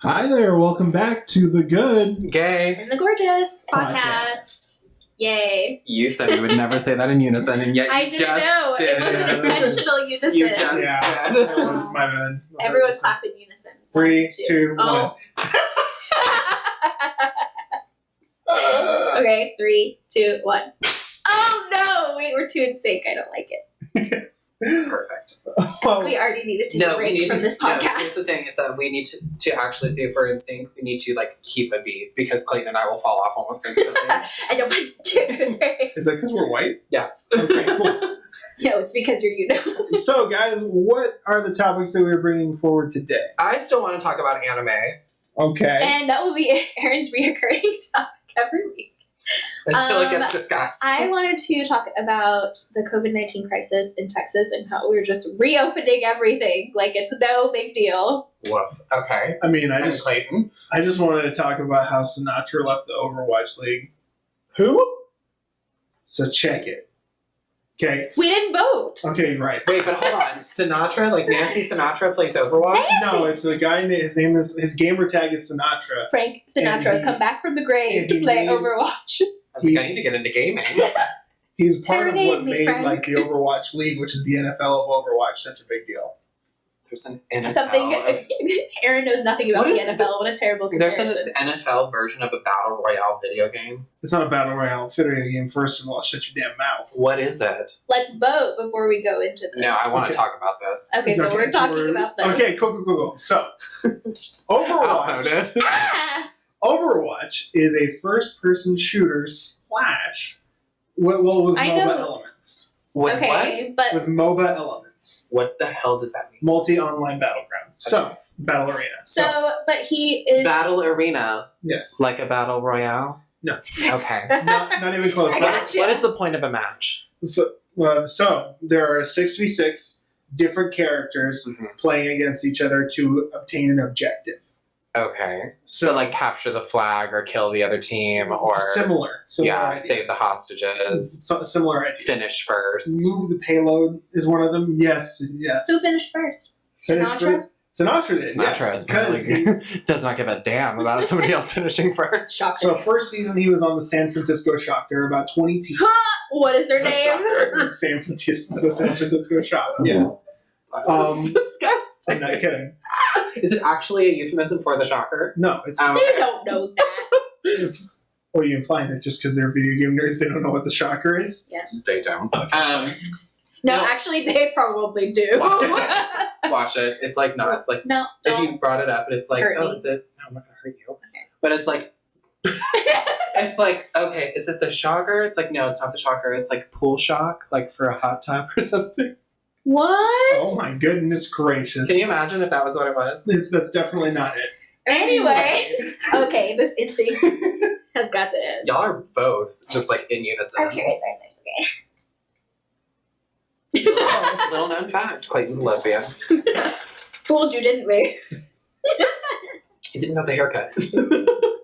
Hi there, welcome back to the Good, Gay, and the Gorgeous podcast. Yay. You said you would never say that in unison, and yet I you didn't just know. did. It wasn't intentional unison. You just Yeah, did. that was my bad. Everyone clap in unison. 3, 1, 2, 1. Oh. Okay, 3, 2, 1. Oh no! Wait, we're too in sync. I don't like it. Perfect. Oh, We already need to take a break from this No, podcast. here's the thing: is that we need to actually see if we're in sync. We need to keep a beat because Clayton and I will fall off almost instantly. I don't want to. is that because we're white? Yes. Okay, cool. No, it's because you're So, guys, what are the topics that we're bringing forward today? I still want to talk about anime Okay. And that will be Aaron's reoccurring topic every week. until it gets discussed. I wanted to talk about the COVID-19 crisis in Texas and how we're just reopening everything like it's no big deal. Woof. Okay. I mean, I And just Clayton. wanted to talk about how Sinatra left the Overwatch League. Who? So check it. Okay. We didn't vote. Okay, right. Wait, but hold on. Sinatra, Nancy Sinatra plays Overwatch? No, it's a guy. His name is his gamer tag is Sinatra. Frank Sinatra has come back from the grave and to he play made- I I think I need to get into gaming. He's part of Serenade what me, made Frank. the Overwatch League, which is the NFL of Overwatch, such a big deal. There's an NFL. Something Aaron knows nothing about What the is NFL. What a terrible There's comparison. an NFL version of a battle royale video game. It's not a battle royale video game. First of all, shut your damn mouth. What is it? Let's vote before we go into this. No, I want Okay. to talk about this. Okay, so we're talking about this. Okay, cool. So, Overwatch. Outvoted. Ah! Overwatch is a first-person shooter slash, with I MOBA know. elements. With Okay, but With MOBA elements, what the hell does that mean? multi-online battleground. So, battle arena. but he is Battle arena, Yes. like a battle royale? No. Okay. Not even close. I But- got you. What is the point of a match? So there are 6v6 different characters Mhm. playing against each other to obtain an objective. Okay. So, capture the flag or kill the other team or... similar ideas. save the hostages. Similar ideas. Finish first. Move the payload is one of them. Yes. who finished first? Finished Sinatra? first. Sinatra did. Sinatra yes, is because really does not give a damn about somebody else finishing first. Shocker. so first season he was on the San Francisco Shock. There were about 20 teams. What is their The name? Shocker. San Francisco Shock. Yes. That's disgusting. I'm not kidding. Is it actually a euphemism for the shocker? No, it's. Oh. They don't know that. What are you implying that just because they're video game nerds, they don't know what the Shocker is? Yes. They don't. No, No. actually, they probably do. Watch it. It's not like No, if don't. you brought it up, and it's like, Hurt oh, me. is it? No, I'm not gonna hurt you. But it's like, it's like, okay, is it the shocker? It's like, no, it's not the shocker. It's like pool shock, like for a hot tub or something. What? Oh my goodness gracious! Can you imagine if that was what it was? That's definitely not it. Anyways, okay, this instinct has got to end. Y'all are both just in unison. Our parents are like, Little known fact: Clayton's a lesbian. okay. Fooled you, didn't we? He didn't have the haircut.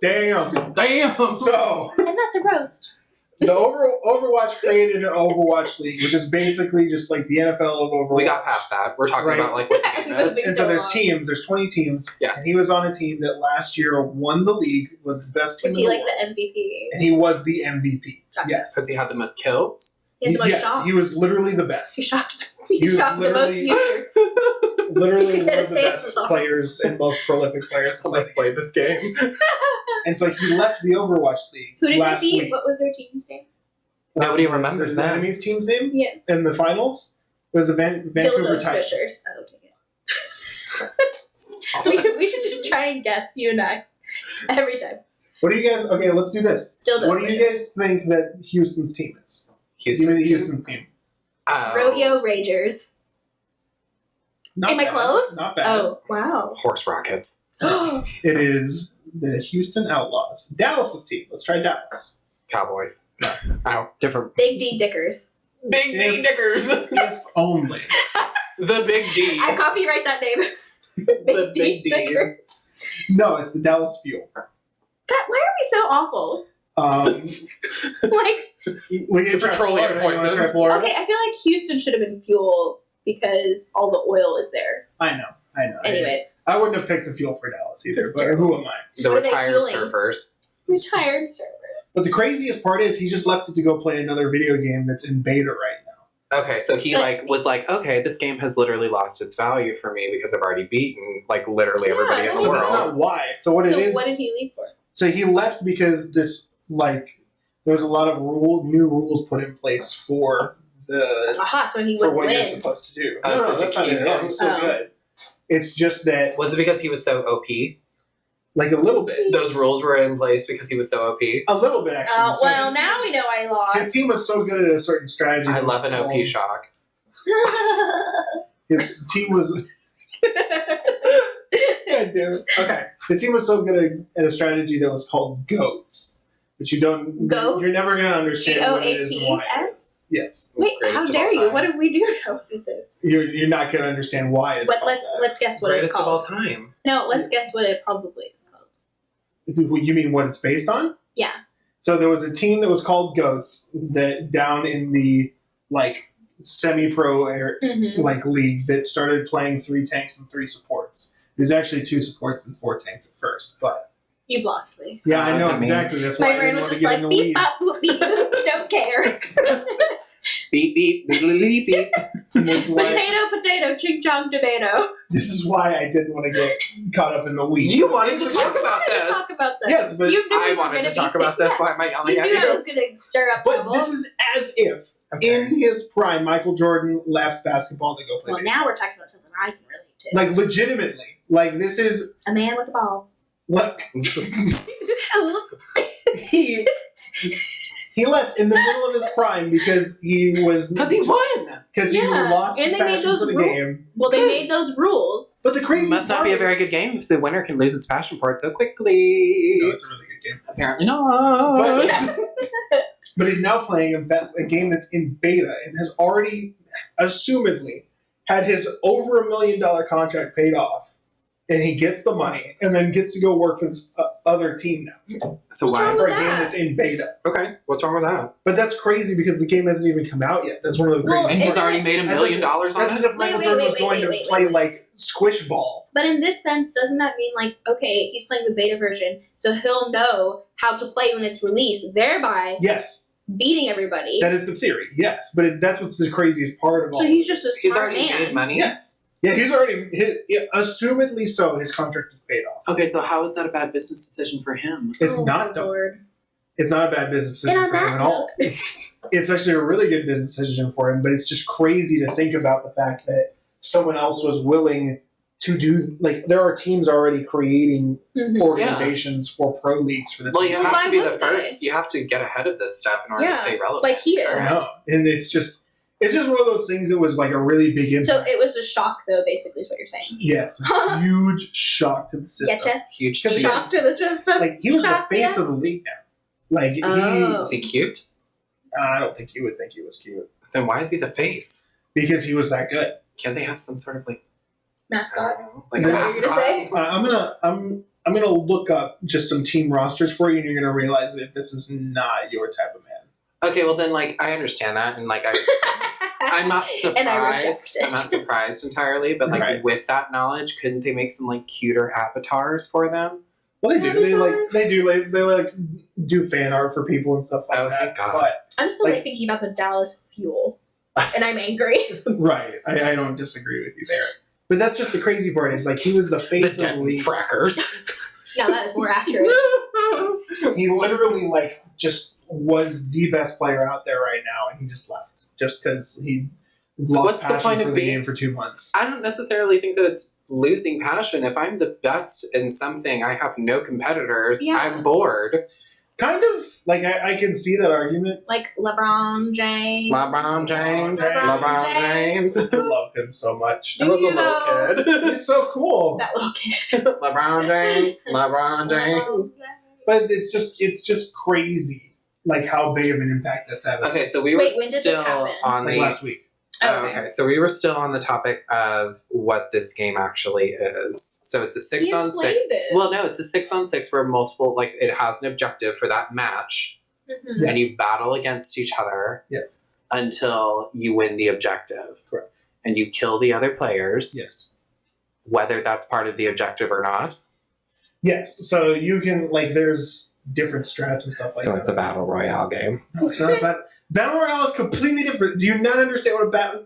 Damn. Damn. So And that's a roast. the Overwatch created an Overwatch League, which is basically just like the NFL of Overwatch. We got past that. We're talking Right. about what the game is. And so there's teams. There's 20 teams. Yes. And he was on a team that last year won the league. Was the best team Was in he the like world. the MVP? And he was the MVP. Gotcha. Yes. Because he had the most kills. He had the most yes, shots. he was literally the best. He shocked He was the most literally- users. Literally He one could've of the saved best himself. players and most prolific players. Let's play this game. And so he left the Overwatch League Who did last they beat? week. What was their team's name? Nobody remembers the that. enemy's team's name Yes. in the finals was the Vancouver Dildos Titans. Fishers. Oh, okay. Stop. We should just try and guess, you and I. Every time. What do you guys? Okay, let's do this. Dildos What do you Fishers. guys think that Houston's team is? Houston. Give me the Houston's team. Rodeo Ragers. Not Am I bad. close? Not bad. Oh, wow. Horse rockets. It is the Houston Outlaws. Dallas's team. Let's try Dallas. Cowboys. Ow. Different. Big D Dickers. Big D If- Dickers. If only. The Big D's. I copyright that name. The Big D's. Dickers. No, it's the Dallas Fuel. God, why are we so awful? Like, We can try Petroleum Florida. You wanna try poisons. Florida? okay, I feel like Houston should have been fuel because all the oil is there. I know. I know. Anyways. I wouldn't have picked the fuel for Dallas either, It's but terrible. who am I? The What are they retired fueling? surfers. Retired servers. But the craziest part is he just left it to go play another video game that's in beta right now. Okay, so he was like, okay, this game has literally lost its value for me because I've already beaten like literally everybody in the So world. that's not why. So what So it is? what did he leave for? So he left because this like there was a lot of new rules put in place for the Aha, so he for would what you're win. supposed to do. Oh, No, so to that's not keep it. No, him. he's still Oh. good. It's just that Was it because he was so OP? like a little bit. Those rules were in place because he was so OP. A little bit actually. Oh, So well, his now team- we know I his lost. team was so good at a certain strategy. I that love was an OP called- shock. His team was God damn it. Okay. His team was so good at a strategy that was called goats. But you don't Goats? you're never gonna understand what it is and why. it is. GOATS? Yes. Wait, Greatest how of dare all you? time. What if we do know what it is? You're not gonna understand why it's But called let's guess what Greatest it's of all called. time. No, let's guess what it probably is called. that. You mean what it's based on? Yeah. So there was a team that was called Goats that down in the like semi-pro Mm-hmm. like league that started playing 3 tanks and 3 supports. There's actually 2 supports and 4 tanks at first, but You've lost me. yeah, I know That means- exactly. That's why My I brain didn't was want to just get in like the beep weeds. bop boop beep boop. Don't care. Beep beep beep beep beep. That's why- Potato, ching chong tomato. This is why I didn't want to get caught up in the weeds. You wanted to This is- talk about Let's this. talk about this. Yes, but you knew I we were wanted to gonna talk be about this. saying Why am I that. yelling You at knew I you? was going to stir up But trouble. this is as if Okay. in his prime, Michael Jordan left basketball to go play Well, baseball. now we're talking about something I can relate to. Like legitimately, like this is A man with a ball. what he left in the middle of his prime because he was Because he won. because he Yeah, lost and his they made passion those for the rules. game. Well, they Good. made those rules. But the crazy Must not part be a is- very good game if the winner can lose its passion for it so quickly. No, it's a really good game. Apparently not. But he's now playing a game that's in beta and has already, assumedly, had his over $1 million contract paid off, and he gets the money and then gets to go work for this other team now So What's why? wrong for a with game that? that's in beta. Okay, what's wrong with that? But that's crazy because the game hasn't even come out yet. That's one of the Well, crazy. And he's Isn't already it- made $1 That's million on That's as it. if Michael Wait, Jordan wait, was wait, going wait, to play wait. like squish ball. But in this sense, doesn't that mean, like, okay, he's playing the beta version, so he'll know how to play when it's released, thereby Yes, beating everybody. that is the theory. Yes, but that's what's the craziest part of all. So he's just a He's smart already man. made money. yes, yeah, he's already assumedly so. His contract is paid off. Okay, so how is that a bad business decision for him? It's Oh, not my though. Lord. It's not a bad business And decision on for him that at all. note, It's actually a really good business decision for him, but it's just crazy to think about the fact that someone else was willing to do, like, there are teams already creating mhm. organizations for pro leagues for this. Well, you Well, have why to be the would they? first. You have to get ahead of this stuff in order Yeah, to stay relevant. like he I is. know. And it's just one of those things that was like a really big impact. So it was a shock, though, basically, is what you're saying. Yes. Huge shock to the system. Getcha? Huge. Because cheat. Shock to the system? Like, he was the Shock, face yeah. of the league now. Like, Oh. Is he cute? I don't think you would think he was cute. Then why is he the face? Because he was that good. Can't they have some sort of like I Mascot. don't know, like Is a that what you're gonna mascot? say? I'm gonna look up just some team rosters for you, and you're gonna realize that this is not your type of man. Okay, well then like I understand that, and like I'm not And I reject surprised. it. I'm not surprised entirely, but like Right. with that knowledge, couldn't they make some like cuter avatars for them? Well, they do. They Avatars? like do fan art for people and stuff like Oh, that. thank God. But I'm still Like- like thinking about the Dallas Fuel, and I'm angry. right, I don't disagree with you there. But that's just the crazy part. Is like he was the The face of the Denton league. frackers. Now that is more accurate. He literally like just was the best player out there right now, and he just left just because he lost What's the passion point for of the being- game for 2 months. I don't necessarily think that it's losing passion. If I'm the best in something, I have no competitors. Yeah. I'm bored. Kind of like I can see that argument. Like LeBron James. LeBron James. LeBron LeBron James. I love him so much. I love the You know. little kid. He's so cool. That little kid. LeBron James. LeBron James. But it's just crazy, like how big of an impact that's having. Okay, so we were Wait, when did this still happen? on Like the last week. Oh, okay. So we were still on the topic of what this game actually is. So it's a 6 You on explained 6. it. Well, no, it's a 6 on 6 where multiple, like, it has an objective for that match, Mhm. Yes. and you battle against each other Yes. until you win the objective. Correct. And you kill the other players. Yes. whether that's part of the objective or not. Yes, so you can, like, there's different strats and stuff like that. So it's a battle royale game. No, it's not. Battle Royale is completely different. Do you not understand what a battle...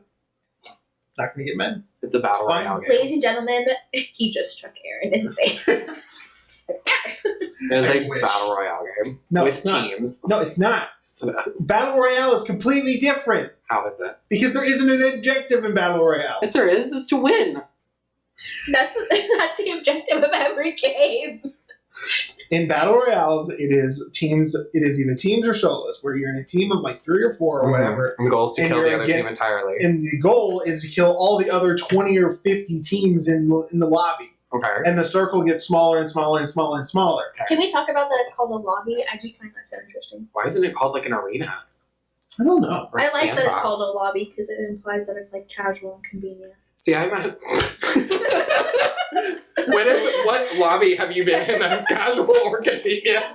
Not gonna get mad. It's a battle Fine. royale game. Ladies and gentlemen, he just struck Aaron in the face. It is I a wish. battle royale game No, with it's not. teams. No, it's not. So that's, Battle Royale is completely different. how is it? Because there isn't an objective in Battle Royale. Yes, there is to win. That's the objective of every game. In Battle Royales, it is teams. It is either teams or solos, where you're in a team of like 3 or 4 or whatever. And the goal is to And kill you're the other again- team entirely. And the goal is to kill all the other 20 or 50 teams in the lobby. Okay. And the circle gets smaller and smaller and smaller and smaller. Can we talk about that? It's called a lobby. I just find that so interesting. Why isn't it called like an arena? I don't know. Or I a like that it's sandbox? called a lobby because it implies that it's like casual and convenient. See, I'm at. What lobby have you been in that is casual or convenient?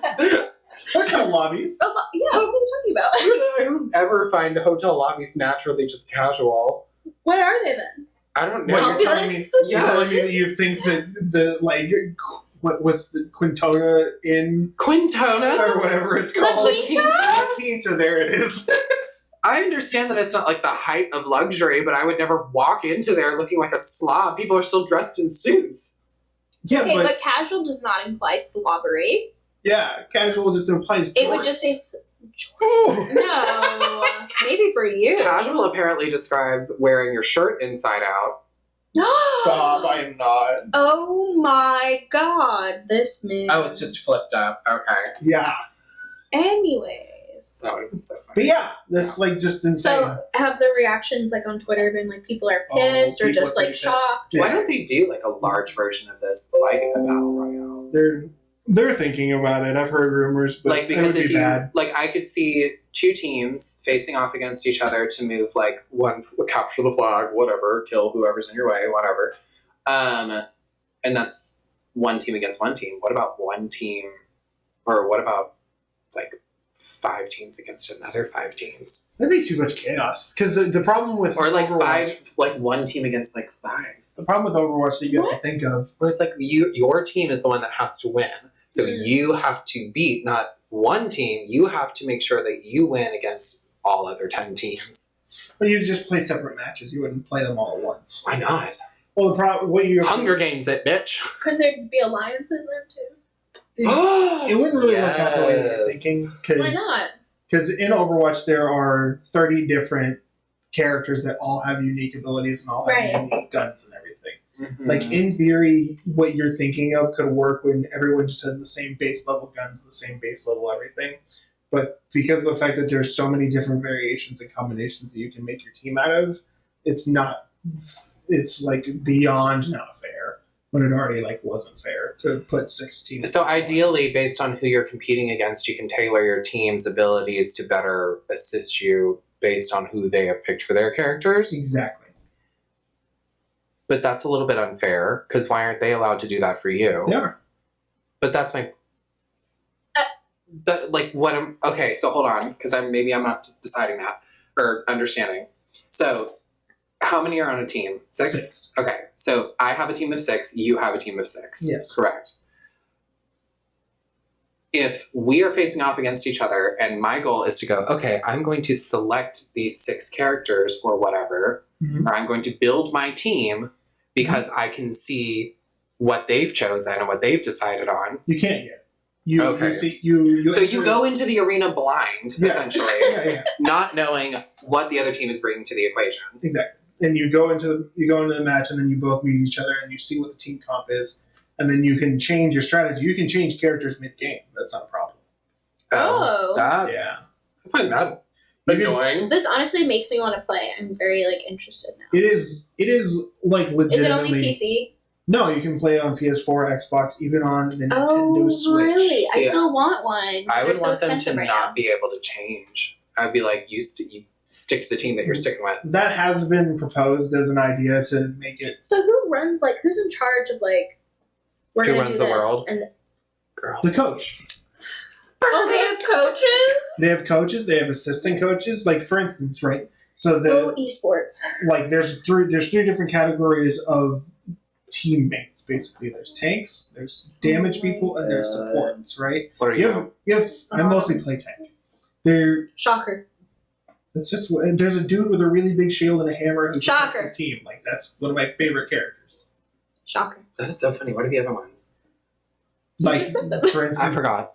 What kind of lobbies? Yeah, what are you talking about? I don't ever find hotel lobbies naturally just casual. What are they then? I don't know. What, you're telling me? Opulence? You're telling me that you think that the like what's the Quintona Inn Quintona? or whatever it's La called? Quinta? La Quinta, there it is. I understand that it's not like the height of luxury, but I would never walk into there looking like a slob. People are still dressed in suits. Yeah, Okay, but but casual does not imply slobbery. yeah, casual just implies. It would just say no. Maybe for you. Casual apparently describes wearing your shirt inside out. Stop! I am not. Oh my god, this man. Oh, it's just flipped up. Okay. Yeah, Anyways. That would have been so but funny. yeah, that's like just insane. So, have the reactions like on Twitter been like people are pissed or people just are like pissed. shocked? Why Yeah. don't they do like a large version of this, like a battle royale? They're thinking about it. I've heard rumors, but Like, because it would if be you bad. like, I could see 2 teams facing off against each other to move like one capture the flag, whatever, kill whoever's in your way, whatever. And that's one team against one team. What about one team, or what about like 5 teams against another 5 teams, That'd be too much chaos. Because the problem with or like Overwatch, 5, like one team against like 5, the problem with Overwatch that you have to think of. where it's like your team is the one that has to win. So you have to beat not one team. You have to make sure that you win against all other 10 teams. But you just play separate matches. You wouldn't play them all at once. Why not? Well, the problem what you Hunger Games it, bitch. Couldn't there be alliances then too? it wouldn't really work out the way that you're Yes. thinking. Why not? Because in Overwatch there are 30 different characters that all have unique abilities and all have Right. unique guns and everything. Mhm. Like in theory, what you're thinking of could work when everyone just has the same base level guns, the same base level everything. But because of the fact that there's so many different variations and combinations that you can make your team out of, it's not. It's like beyond not fair when it already like wasn't fair to put 6 teams. So ideally, based on who you're competing against, you can tailor your team's abilities to better assist you based on who they have picked for their characters. Exactly. But that's a little bit unfair, because why aren't they allowed to do that for you? Yeah. But that's my... okay, so hold on, because I'm not deciding that, or understanding. So, how many are on a team? 6? 6. Okay, so I have a team of 6, you have a team of 6. Yes. Correct. If we are facing off against each other, and my goal is to go, okay, I'm going to select these 6 characters or whatever, Mhm. or I'm going to build my team because I can see what they've chosen and what they've decided on. You can't yet. You Okay. see you. So you go into the arena blind, Yeah. essentially, Yeah. not knowing what the other team is bringing to the equation. Exactly. And you go into the match, and then you both meet each other, and you see what the team comp is, and then you can change your strategy. You can change characters mid game. That's not a problem. Oh. That's... Yeah. I find that You can- annoying. This honestly makes me want to play. I'm very like interested now. It is like Is it legitimately. only PC? No, you can play it on PS4, Xbox, even on the Nintendo Oh, Switch. really? I See, still want one. I They're would so want them to expensive right not now. be able to change. I'd be like, you stick to the team that you're sticking with. That has been proposed as an idea to make it. So who's in charge of like we're Who gonna runs do the this? world? And Girls. The coach. oh, they have coaches. They have coaches. They have assistant coaches. Like for instance, right? So Oh, esports. like there's three different categories of teammates, basically. There's tanks, there's damage people, and there's supports, right? What are you? I mostly play tank. Shocker. It's just there's a dude with a really big shield and a hammer who Shocker. protects his team. Like that's one of my favorite characters. Shocker. That is so funny. What are the other ones? Like just said them. for instance, I forgot.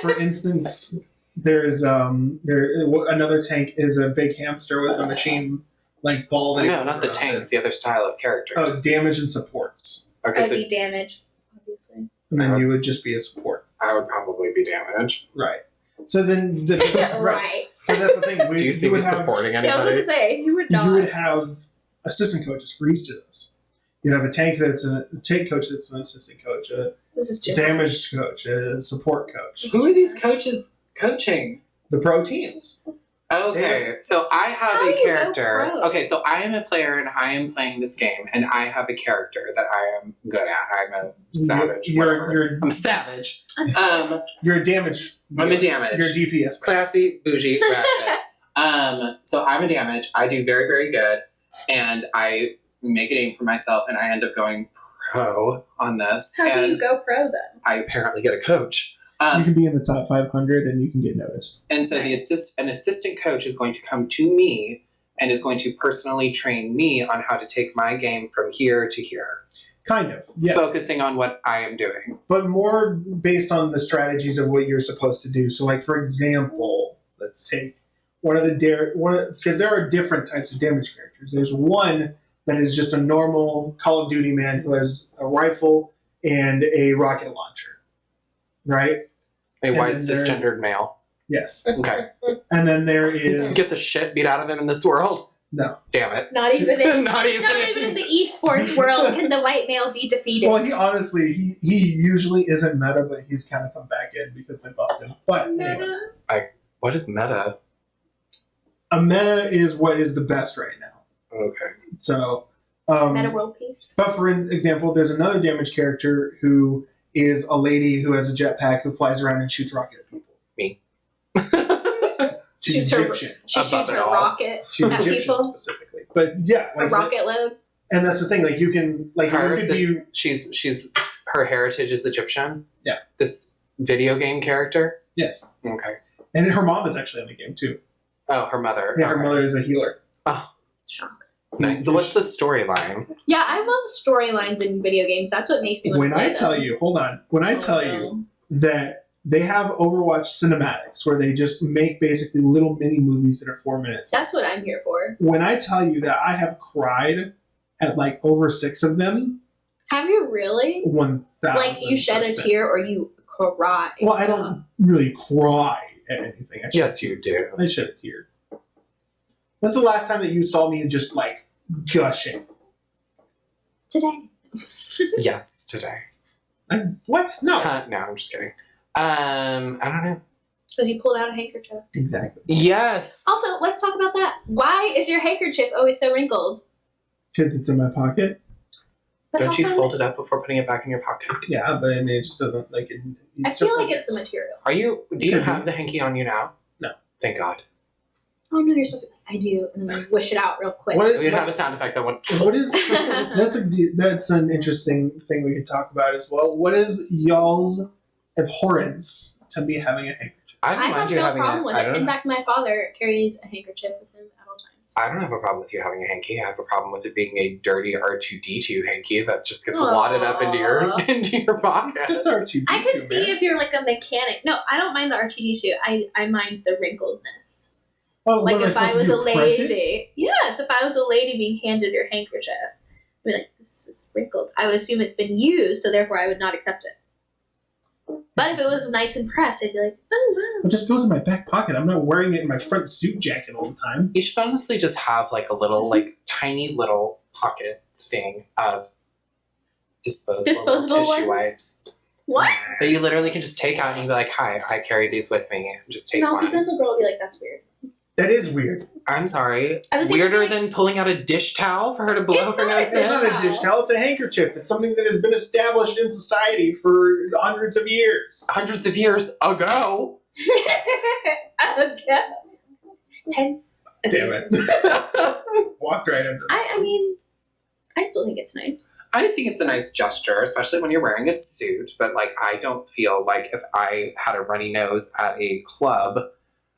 For instance, there's another tank is a big hamster with a machine like ball. That he No, goes not the around tanks. with. The other style of characters. Oh, damage and supports, Okay, I'd so be damage, obviously. and then you would just be a support, I would probably be damaged. right? So then, Right. So that's the thing. Do you see me supporting Yeah, I was about anybody? to say, you would not. You would have assistant coaches for each of those. You have a tank coach that's an assistant coach, a This is too damage coach, a support coach. Who are these coaches coaching? The pro teams. Okay, so I have How do a you go character. pro? Okay, so I am a player and I am playing this game, and I have a character that I am good at. I'm a savage. whatever. I'm a savage. You're a damage. I'm a damage. You're a DPS. Classy, bougie, ratchet. So I'm a damage. I do very, very good, and I make a name for myself, and I end up going pro on this. How do and you go pro then? I apparently get a coach. You can be in the top 500 and you can get noticed. And so an assistant coach is going to come to me and is going to personally train me on how to take my game from here to here. Kind of, yeah. Focusing on what I am doing. But more based on the strategies of what you're supposed to do. So, like, for example, let's take because there are different types of damage characters. There's one that is just a normal Call of Duty man who has a rifle and a rocket launcher, right? A white then there's- cisgendered male. Yes. Okay. And then there is Get the shit beat out of him in this world. no. Damn it. Not even in Not even. not even in the esports world can the white male be defeated. Well, he honestly he usually isn't meta, but he's kind of come back in because they buffed him. But anyway, What is meta? a meta is what is the best right now. Okay. So, Meta world peace. but for example, there's another damage character who is a lady who has a jetpack who flies around and shoots rocket at people. Me. She's Shoots her- Egyptian. She Above shoots it her all. rocket She's at Egyptian people. specifically. But yeah, A rocket load. and that's the thing. Like you can Her, you could this, be she's her heritage is Egyptian. Yeah. This video game character. yes, Okay. and her mom is actually on the game too. Oh, her mother. Yeah, her Okay. mother is a healer. Shock. Nice. So what's the storyline? Yeah, I love storylines in video games. That's what makes me want When to play I tell them. you, hold on. When I tell you that they have Overwatch cinematics where they just make basically little mini movies that are 4 minutes. That's what I'm here for. When I tell you that I have cried at like over 6 of them, Have you really? 1,000%. Like you shed a tear or you cry? Well, I don't really cry at anything. I shed Yes, you do. I shed a tear. When's the last time that you saw me just like gushing? Today. Yes, today. What? No. No, I'm just kidding. I don't know. Because you pulled out a handkerchief. Exactly. Yes. Also, let's talk about that. Why is your handkerchief always so wrinkled? Because it's in my pocket. But Don't how you come- fold it up before putting it back in your pocket? Yeah, but I mean, it just doesn't like it. I It's feel just like it's the material. Do you Could have be. the hanky on you now? No. Thank God. Oh no, you're supposed to. I do, and then I wish it out real quick. What, We'd have a sound effect that went. what is that's an interesting thing we could talk about as well. What is y'all's abhorrence to me having a handkerchief? I I don't have mind you no having problem it. with I it. In don't. fact, my father carries a handkerchief with him at all times. I don't have a problem with you having a hanky. I have a problem with it being a dirty R2D2 hanky that just gets Aw. wadded up into your pocket. It's just R2D2, I could see man. if you're like a mechanic. No, I don't mind the RTD2. I mind the wrinkledness. Oh, Like what, am if I supposed was to a do, press it? lady. Yes, if I was a lady being handed your handkerchief, I'd be like, this is wrinkled. I would assume it's been used, so therefore I would not accept it. But if it was nice and pressed, I'd be like, oh wow. It just goes in my back pocket. I'm not wearing it in my front suit jacket all the time. You should honestly just have like a little, like tiny little pocket thing of disposable tissue ones? wipes What? that you literally can just take out and be like, "Hi, I carry these with me." And just take No, one. because then the girl would be like, that's weird. That is weird. I'm sorry. I was even Weirder like- than pulling out a dish towel for her to blow It's her not nose a It's dish in. not a towel. dish towel. It's a handkerchief. It's something that has been established in society for hundreds of years. Hundreds of years ago. Okay. Hence. Damn it. Walked right into that. I mean, I still think it's nice. I think it's a nice gesture, especially when you're wearing a suit. But like, I don't feel like if I had a runny nose at a club,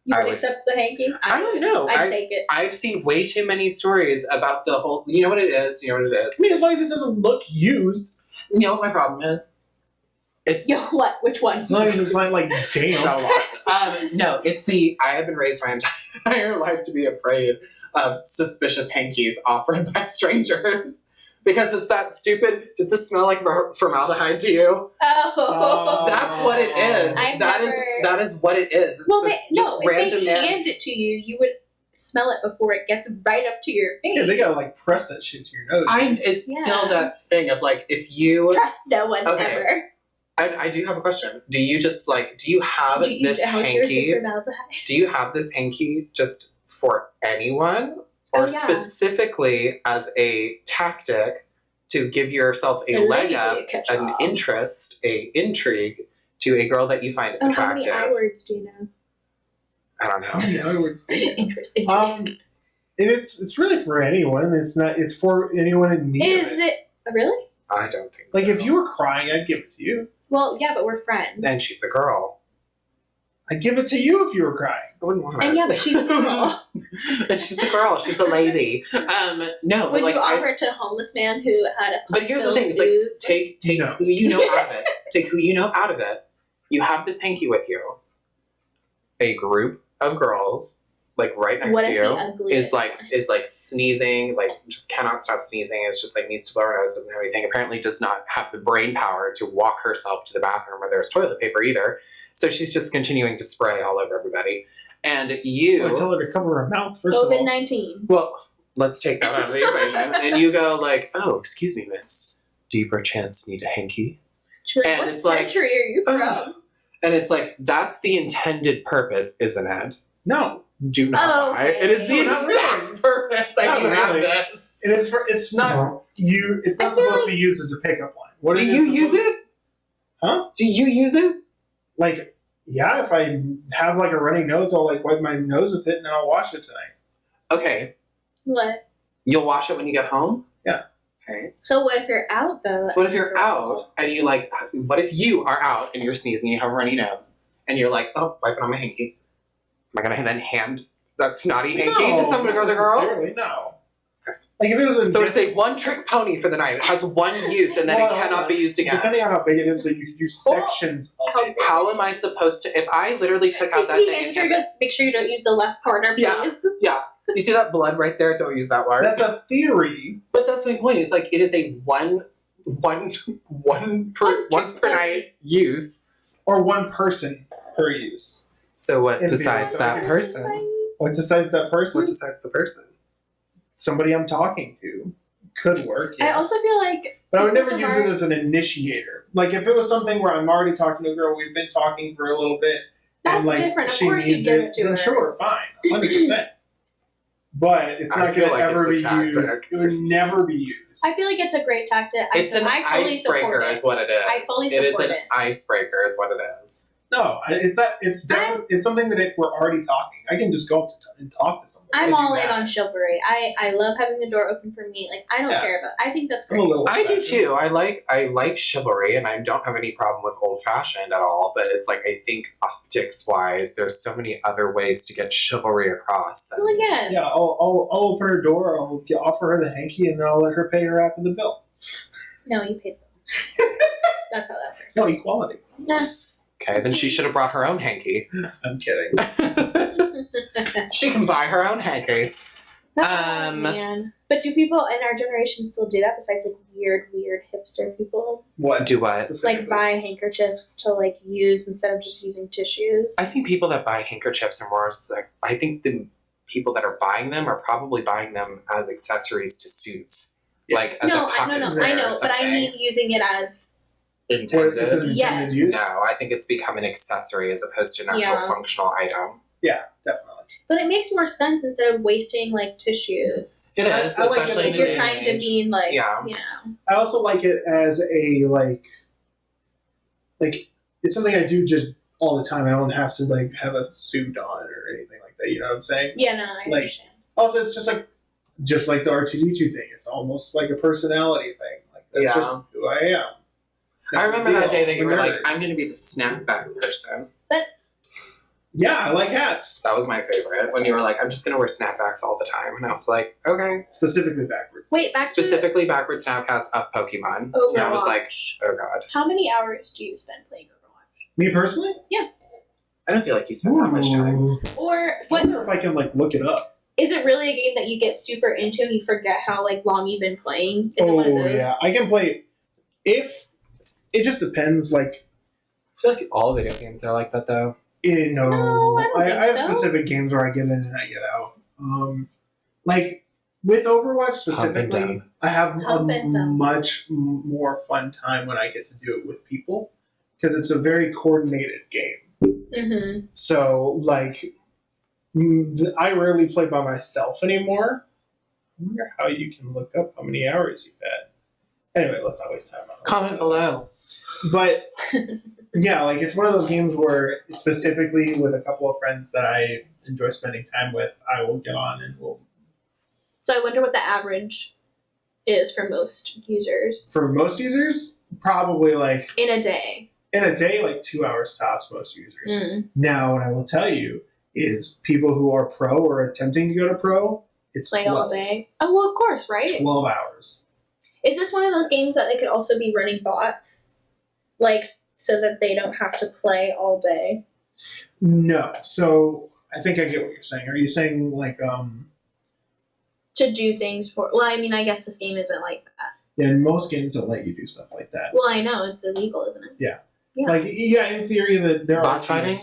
You I would would- accept the hanky? I don't know. I'd take it. I've seen way too many stories about the whole. You know what it is. You know what it is. I mean, as long as it doesn't look used, You know what my problem is? It's Yo, what? Which one? as long as it's not like damn. not a lot. No, it's the. I have been raised my entire life to be afraid of suspicious hankies offered by strangers. Because it's that stupid. Does this smell like formaldehyde to you? Oh. That's what it is. I've That never- is what it is. It's Well, this just if random they man. hand it to you, you would smell it before it gets right up to your face. Yeah, they gotta like press that shit to your nose. It's Yeah. still that thing of like if you. Trust no one Okay. ever. I do have a question. Do you just like? Do you have Do you this douse yours in hanky? formaldehyde? Do you have this hanky just for anyone, or Oh, yeah. specifically as a tactic to give yourself a The leg lady up, catch an all. interest, a intrigue to a girl that you find Oh, how many attractive? I words do you know? I don't know. In other words, Interesting. it's really for anyone. It's not. It's for anyone in need. Is of it. it really? I don't think Like so. if you were crying, I'd give it to you. Well, yeah, but we're friends. And she's a girl. I'd give it to you if you were crying. I wouldn't want And it. yeah, but she's a girl. And she's a girl. She's a lady. No, Would but like you I- offer it to a homeless man who had a But here's the pus-filled thing: it's like ooze? take No. who you know out of it. Take who you know out of it. You have this hanky with you. A group of girls, like right next What to if you, the ugliest is like sneezing, like just cannot stop sneezing. It's just like needs to blow her nose, doesn't have anything. Apparently, does not have the brain power to walk herself to the bathroom where there's toilet paper either. So she's just continuing to spray all over everybody. And you, I tell her to cover her mouth first of all. COVID-19. well, let's take that out of the equation. And you go like, "Oh, excuse me, miss. Do you perchance need a hanky?" She's like, And what it's like, century are you from? And it's like, that's the intended purpose, isn't it? No, Do not Oh, lie. okay. It is the No, not exact really. purpose that Not you have really. this. it is for. It's not you. It's I not feel supposed like- to be used as a pickup line. What Do it you is use supposed- it? Huh? Do you use it? Like, yeah, if I have like a runny nose, I'll like wipe my nose with it and then I'll wash it tonight. Okay. What? You'll wash it when you get home? Yeah. Okay. So what if you're out though? So what if you're out and you like, what if you are out and you're sneezing and you have a runny nose and you're like, oh, wipe it on my hanky. Am I going to then hand that snotty hanky to some not other girl? necessarily, no. Like if it was a So it's a one-trick pony for the night. It has one use and then it Well, cannot be used again. depending on how big it is, that you could use sections of How it. How am I supposed to, if I literally took out that The thing and manager goes, make sure you don't use the left corner, please. Yeah. You see that blood right there? Don't use that word. That's a theory. But that's my point. It's like it is a once per night use. Or one person per use. So what In decides theory. that person? What decides that person? What decides the person? Somebody I'm talking to. Could work, yes. I also feel like But I would never people use are- it as an initiator. Like if it was something where I'm already talking to a girl, we've been talking for a little bit, that's and like different. Of she course you needs give it, it to then her. sure, fine, 100%. But it's I not feel going to like ever be it's a used. tactic. It would never be used. I feel like it's a great tactic. It's an I fully icebreaker, support it. is what it is. I fully It is support an it. icebreaker, is what it is. No, it's not. It's definitely. It's something that if we're already talking, I can just go up to and talk to somebody. I'm I do all in that. on chivalry. I love having the door open for me. Like I don't Yeah. care about. I think that's I'm a great. little. I do old-fashioned. too. I like chivalry, and I don't have any problem with old fashioned at all. But it's like I think optics wise, there's so many other ways to get chivalry across. Than, Well, yes. Yeah, I'll open her door. I'll offer her the hanky, and then I'll let her pay her after the bill. No, you paid them. That's how that works. No equality. Yeah. Okay, then she should have brought her own hanky. I'm kidding. She can buy her own hanky. Oh, man. But do people in our generation still do that besides like weird hipster people? What? Do what? Like specifically? buy handkerchiefs to like use instead of just using tissues? I think people that buy handkerchiefs are more like, I think the people that are buying them are probably buying them as accessories to suits. Like as a pocket no, square I know, or but I something. mean using it as Intended. It's an intended Yes. use. No, I think it's become an accessory as opposed to an actual Yeah. functional item. Yeah, definitely. but it makes more sense instead of wasting like tissues. It is, I like it especially in If in you're the day trying and to age. mean like Yeah. you know. I also like it as a like it's something I do just all the time. I don't have to like have a suit on or anything like that. You know what I'm saying? Yeah, no, I Like- understand. Also, it's just like the R2D2 thing. It's almost like a personality thing. Like That's Yeah. just who I am. I remember that day that you were Nerd. like, I'm going to be the snapback person. Yeah, I like hats. That was my favorite. When you were like, I'm just going to wear snapbacks all the time. And I was like, okay. Specifically backwards. Wait, back Specifically backward snapcats of Pokemon. to And I was like, Overwatch. oh god. How many hours do you spend playing Overwatch? Me personally? I don't feel like you spent that much time. Ooh. Or I what wonder if I can look it up. is it really a game that you get super into and you forget how long you've been playing? Is it one of those? Yeah, I can play. If it just depends. I feel like all video games are like that though. No, I don't think I have so. specific games where I get in and I get out. With Overwatch specifically, dumb. I have Hump a and dumb. much more fun time when I get to do it with people because it's a very coordinated game. Mm-hmm. So, I rarely play by myself anymore. I wonder how you can look up how many hours you've had. Anyway, let's not waste time on it. Comment below. But, yeah, it's one of those games where, specifically with a couple of friends that I enjoy spending time with, I will get on and we'll. So I wonder what the average is for most users For most users, probably in a day. in a day, 2 hours tops, most users. Mm. Now, what I will tell you is people who are pro or attempting to go to pro, it's Play 12, all day. Oh well, of course, right? 12 hours. Is this one of those games that they could also be running bots, so that they don't have to play all day? No. So I think I get what you're saying. Are you saying To do things for. Well, I mean, I guess this game isn't like that. yeah, most games don't let you do stuff like that. Well, I know it's illegal, isn't it? Yeah. Yeah. In theory, that there Bot are fighting?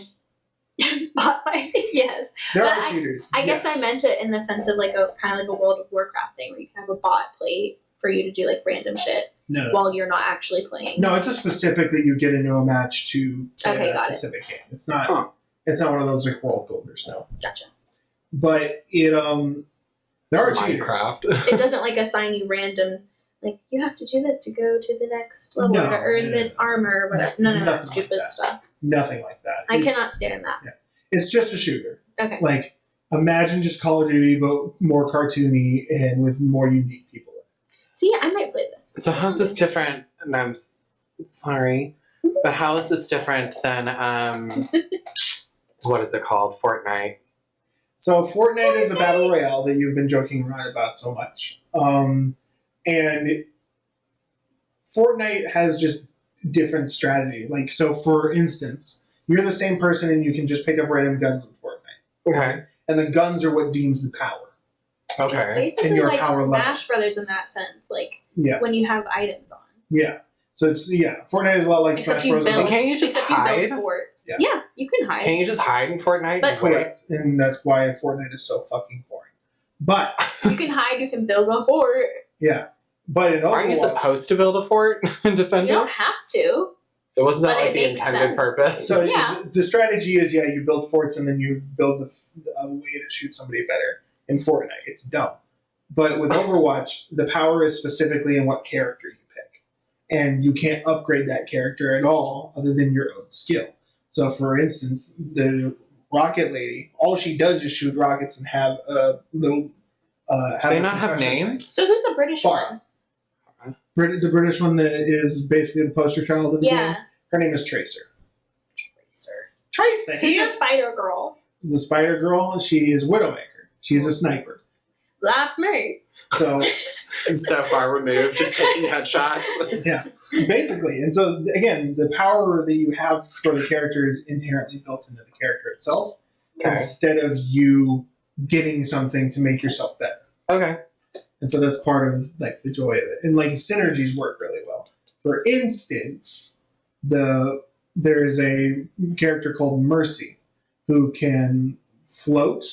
cheaters. Bot fighting, yes. There But are cheaters. I guess yes. I meant it in the sense of a kind of a World of Warcraft thing where you can have a bot play for you to do random shit No. while you're not actually playing. No, it's just specifically you get into a match to play Okay, a got it. specific game. It's not. Huh. It's not one of those world builders. No. Gotcha. But it there are cheaters. Minecraft. It doesn't assign you random you have to do this to go to the next level No, or to earn no, this no. armor or whatever. No, Nothing like stupid that. stuff. Nothing like that. I It's- cannot stand that. It's just a shooter. Okay. Imagine just Call of Duty, but more cartoony and with more unique people. See, I might play this. So how's this different? And I'm sorry, but how is this different than what is it called? Fortnite. So Fortnite is a battle royale that you've been joking around about so much. And Fortnite has just different strategy. So for instance, you're the same person and you can just pick up random guns in Fortnite. Okay. And the guns are what deems the power. It's Okay. basically And your like power Smash Brothers in that sense, Yeah. when you have items on. Yeah. So Fortnite is a lot like Except Smash you Bros. build, And can't you just except you hide? build forts. Yeah. Yeah, you can hide. Can you just hide in Fortnite? But- and wait? Correct. And that's why Fortnite is so fucking boring. But You can hide, you can build a fort. yeah. But in Overwatch, Aren't you supposed to build a fort and defend You it? don't have to. It wasn't that but it the makes intended sense. purpose? So Yeah. the strategy is, you build forts and then you build a way to shoot somebody better. In Fortnite, it's dumb. But with Overwatch, the power is specifically in what character you pick. And you can't upgrade that character at all other than your own skill. So for instance, the Rocket Lady, all she does is shoot rockets and have a little... Do they not have names? So who's the British Farah. one? The British one that is basically the poster child of the game. Yeah. Her name is Tracer. Tracer. Tracer! Who's the Spider Girl? The Spider Girl, she is Widowmaker. She's a sniper. That's me. So, So far removed, just taking headshots. yeah, basically. And so, again, the power that you have for the character is inherently built into the character itself Okay. instead of you getting something to make yourself better. Okay. And so that's part of the joy of it. And synergies work really well. For instance, there's a character called Mercy who can float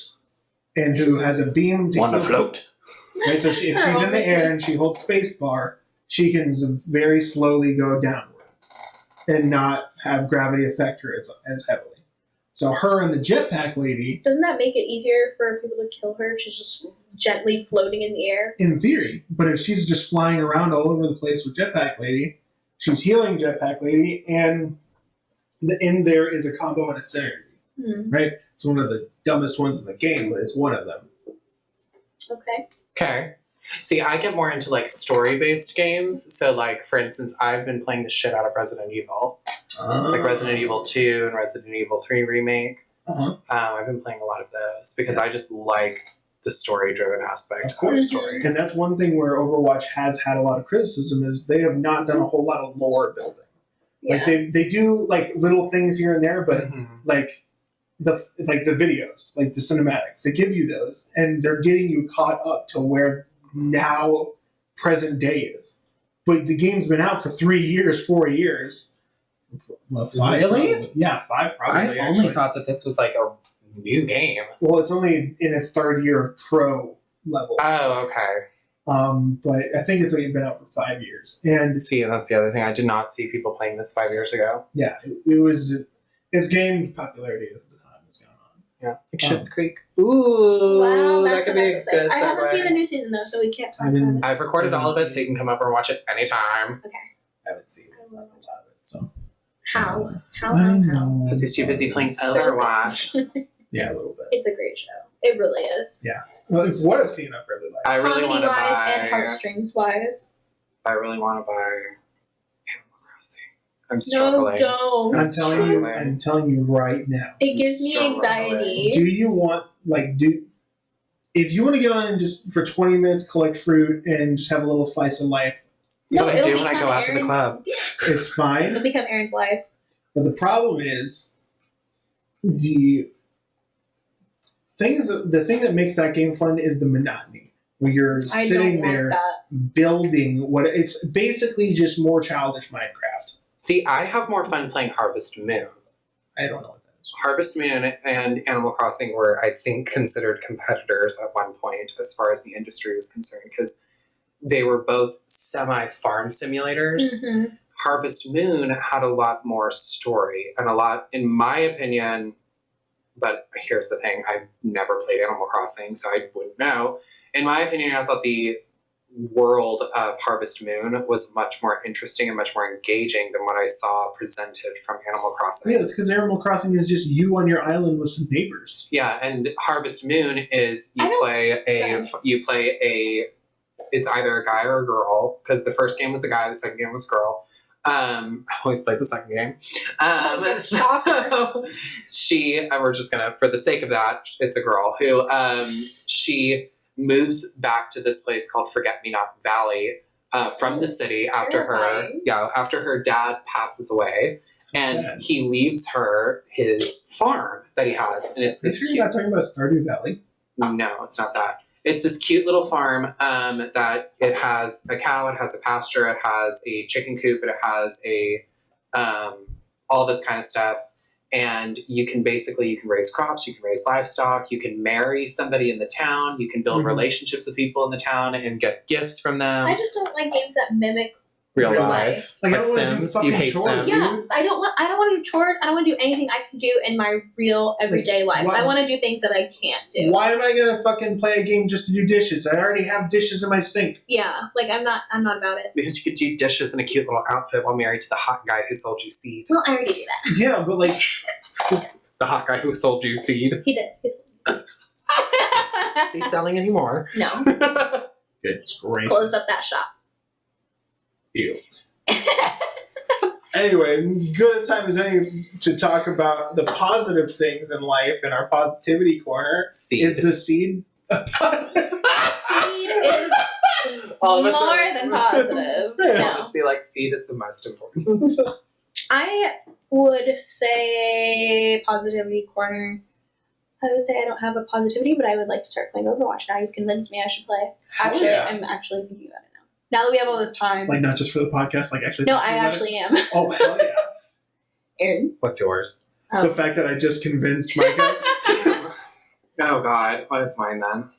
and who has a beam to Wanna heal- float? Right, so if she's in the air and she holds space bar, she can very slowly go downward and not have gravity affect her as heavily. So her and the jetpack lady, Doesn't that make it easier for people to kill her if she's just gently floating in the air? in theory, but if she's just flying around all over the place with jetpack lady, she's healing jetpack lady, and in there is a combo and a synergy. Right? It's one of the dumbest ones in the game, but it's one of them. Okay. Okay. See, I get more into like story-based games. So, like for instance, I've been playing the shit out of Resident Evil, like Resident Evil 2 and Resident Evil 3 remake. I've been playing a lot of those because I just like the story-driven aspect of stories. And that's one thing where Overwatch has had a lot of criticism is they have not done a whole lot of lore building. Yeah. Like they do like little things here and there, but like the videos, like the cinematics, they give you those, and they're getting you caught up to where now present day is. But the game's been out for 3 years, 4 years. Well, really? Yeah, 5 probably. I only thought that this was like a new game. Well, it's only in its 3rd year of pro level. Oh, okay. But I think it's only been out for 5 years. And see, that's the other thing. I did not see people playing this 5 years ago. Yeah, it's gained popularity as the time has gone on. Yeah, like Schitt's Creek. Ooh, Wow, that that's could an be a episode. good I haven't segue. seen the new season though, so we can't talk I didn't- about it. I've recorded all of it, so you can come up and watch it anytime. I haven't seen a lot of it, so How? I know. Because he's too busy playing So- Overwatch. Yeah, a little bit. It's a great show. It really is. Yeah. Well, if what I've seen, I've really liked. I really want Comedy to wise buy. and heartstrings wise. I really want to buy Animal Crossing. I'm No, struggling. don't. I'm telling you right now. It gives me Struggling. anxiety. Do you want if you want to get on and just for 20 minutes collect fruit and just have a little slice of life, That's what I it'll do when I become go out to the Aaron's- club. it's fine. It'll become Aaron's life. But the problem is the thing that makes that game fun is the monotony. Where you're I sitting don't there want that. building what it's basically just more childish Minecraft. See, I have more fun playing Harvest Moon. I don't know what that is. Harvest Moon and Animal Crossing were, I think, considered competitors at one point as far as the industry was concerned because they were both semi-farm simulators. Mm-hmm. Harvest Moon had a lot more story and a lot, in my opinion, but here's the thing, I've never played Animal Crossing, so I wouldn't know. In my opinion, I thought the world of Harvest Moon was much more interesting and much more engaging than what I saw presented from Animal Crossing. Yeah, it's because Animal Crossing is just you on your island with some neighbors. Yeah, and Harvest Moon is you play a it's either a guy or a girl because the first game was a guy, the second game was a girl. I always played the second game. So we're just gonna, for the sake of that, it's a girl who she moves back to this place called Forget-Me-Not Valley from the city after her dad passes away, and Sad. he leaves her his farm that he has, and it's Are you this sure cute. you're not talking about Stardew Valley? No, it's not that. It's this cute little farm that it has a cow, it has a pasture, it has a chicken coop, it has a all this kind of stuff. And you can raise crops, you can raise livestock, you can marry somebody in the town, you can build Mhm. relationships with people in the town and get gifts from them. I just don't like games that mimic. real real life. life. Like, I Like don't wanna do Sims. fucking You hate chores, Sims. dude. Yeah, I don't want to do chores. I don't want to do anything I can do in my real everyday life. why- I want to do things that I can't do. Why am I gonna fucking play a game just to do dishes? I already have dishes in my sink. Yeah, like I'm not about it. Because you could do dishes in a cute little outfit while married to the hot guy who sold you seed. Well, I already do that. Yeah, but like, The hot guy who sold you seed. He did. Is Is he selling anymore? No, it's great. closed up that shop. Ew. Anyway, good time as any to talk about the positive things in life in our positivity corner. Seed. Is the seed Seed is All of us more are- than positive. I'll No. just be like, seed is the most important. I would say positivity corner. I would say I don't have a positivity, but I would like to start playing Overwatch now. You've convinced me I should play. Actually, yeah. I'm actually thinking about it now. Now that we have all this time. like not just for the podcast, like actually? No, thinking I about actually am. it? Oh hell yeah! Aaron. What's yours? The fact that I just convinced Micah. Oh God, what is mine then?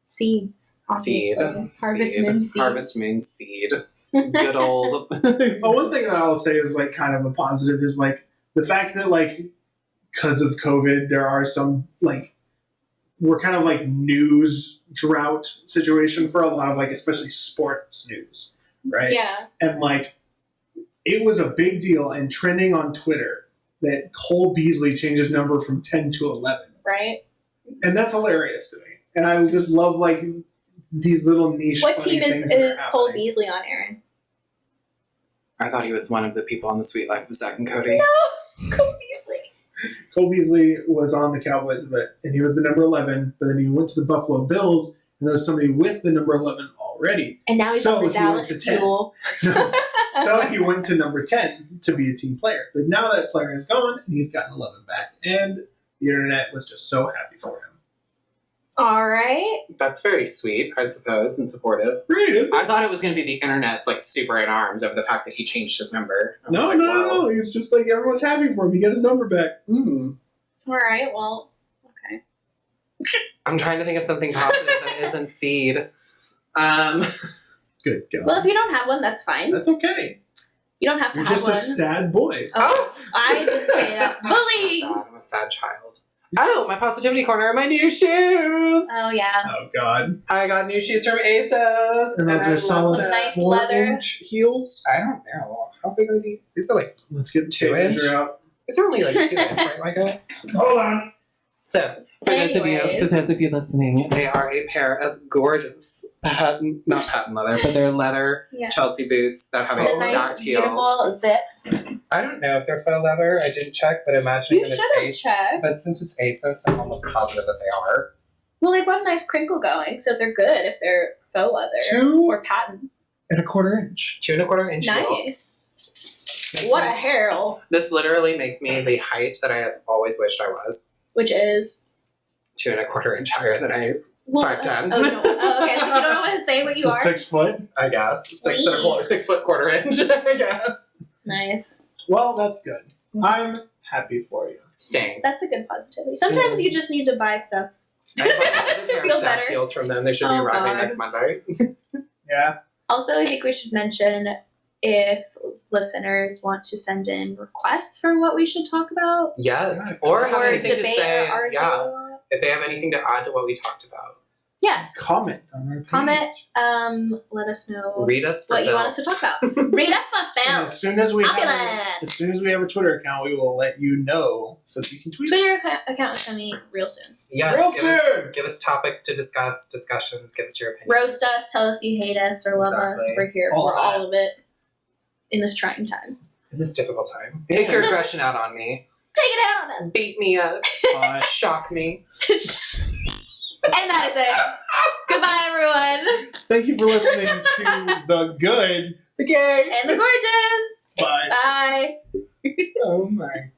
Seeds. Seed. Obviously. Harvest Seed. Moon seeds. Harvest Moon seed. Good old. But one thing that I'll say is like kind of a positive is like the fact that like because of COVID there are some like we're kind of like news drought situation for a lot of like especially sports news, right? Yeah. And like it was a big deal and trending on Twitter that Cole Beasley changed his number from 10 to 11. Right? And that's hilarious to me. And I just love like these little niche. What funny team things that are is Cole happening. Beasley on, Aaron? I thought he was one of the people on the Sweet Life of Zach and Cody. No, Cole Beasley. Cole Beasley was on the Cowboys, and he was the number 11. But then he went to the Buffalo Bills, and there was somebody with the number 11 already. And now he's So on the he Dallas went to 10. Fuel. So he went to number 10 to be a team player. But now that player is gone, and he's gotten 11 back, and the internet was just so happy for him. All right. That's very sweet, I suppose, and supportive. Great, isn't it? I thought it was going to be the internet's like super in arms over the fact that he changed his number. I was No, like, no, whoa. no. It's just like everyone's happy for him. He got his number back. Mm. All right. Well, okay. I'm trying to think of something positive that isn't seed. Good God. Well, if you don't have one, that's fine. That's okay. You don't have to You're have just one. a sad boy. Oh, I didn't say that. Bullying. I'm a sad child. Oh, my positivity corner, my new shoes! Oh yeah. Oh, God. I got new shoes from ASOS. And those I are love solid Some them. nice leather. 4-inch heels. I don't know. How big are these? These are like, Let's get the 2-inch? measure out. these are only like 2 inch, right, Micah? Hold on. So, Anyways. for those of you listening, they are a pair of gorgeous not patent leather, but they're leather Yeah. Chelsea boots that have a A stacked nice, heel. beautiful zip. I don't know if they're faux leather. I didn't check, but imagining You them should have it's checked. But since it's ASOS, I'm almost positive that they are. Well, they've got a nice crinkle going, so they're good if they're faux leather 2 or patent. 1/4 inch. 2 1/4 inch heel. Nice. Makes What me- a hair! This literally makes me the height that I have always wished I was. Which is 2 1/4 inch higher than I, well, 5'10". Oh, no. Oh, okay. So you don't know what to say what you So are. 6 foot. I guess. 6 1/4 inch, I guess. Nice. Well, that's good. I'm happy for you. Thanks. That's a good positivity. Sometimes you just need to buy stuff. I bought a to pair feel of stacked better. heels from them. They should be Oh, arriving God. next Monday. Yeah. Also, I think we should mention if listeners want to send in requests for what we should talk about, Yes. Yeah. Or have or anything to debate say. or argue. Yeah. If they have anything to add to what we talked about. Yes. Comment on our page. Comment. Let us know Read us for what you Phil. want us to talk about. Read us for And Phil. as soon as we have a Twitter account, we will let you know so that you can tweet. Twitter account is coming real soon. Yes. Real give us- soon. Give us topics to discuss, discussions, give us your opinions. Roast us, tell us you hate us or love us. Exactly. We're here All for that. all of it in this trying time. In this difficult time. Take your aggression out on me. Take it out on us. Beat me up. Shock me. And that is it. Goodbye, everyone. Thank you for listening to The Good. The gay. And the gorgeous. Bye. Bye. Oh my